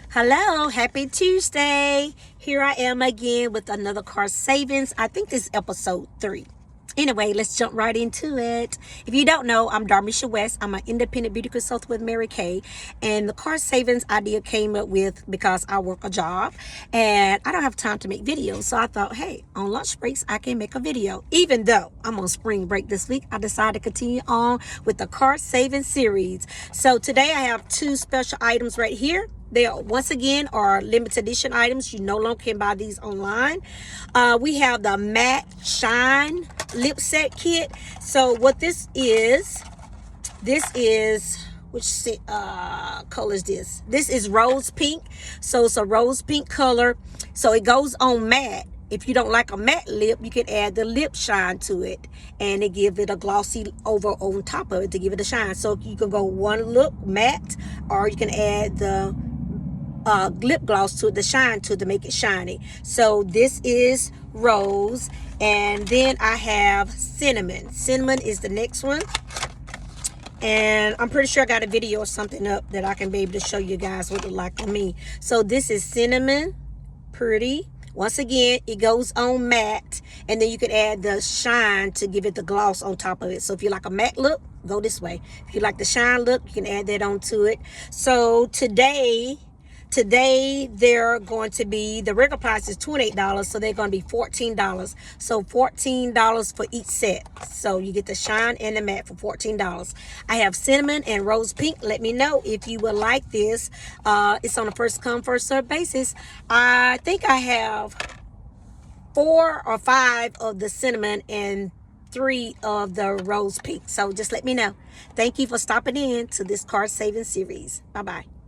Hello, happy Tuesday. Here I am again with another car savings. I think this is episode 3. Anyway, let's jump right into it. If you don't know, I'm Darmeshia West. I'm an independent beauty consultant with Mary Kay. And the car savings idea came up with because I work a job and I don't have time to make videos. So I thought, hey, on lunch breaks, I can make a video. Even though I'm on spring break this week, I decided to continue on with the car savings series. So today I have 2 special items right here. They are, once again, are limited edition items. You no longer can buy these online. We have the matte shine lip set kit. So what this is which color is this? This is rose pink. So it's a rose pink color. So it goes on matte. If you don't like a matte lip, you can add the lip shine to it, and it give it a glossy over on top of it to give it a shine. So you can go one look matte, or you can add the lip gloss to it, the shine to make it shiny. So this is rose, and then I have cinnamon. Cinnamon is the next one, and I'm pretty sure I got a video or something up that I can be able to show you guys what it look like on me. So this is cinnamon, pretty. Once again, it goes on matte, and then you can add the shine to give it the gloss on top of it. So if you like a matte look, go this way. If you like the shine look, you can add that onto it. So today they're going to be, the regular price is $28, so they're going to be $14. So $14 for each set. So you get the shine and the matte for $14. I have cinnamon and rose pink. Let me know if you would like this. It's on a first come first serve basis. I think I have 4 or 5 of the cinnamon and 3 of the rose pink. So just let me know. Thank you for stopping in to this car saving series. Bye bye.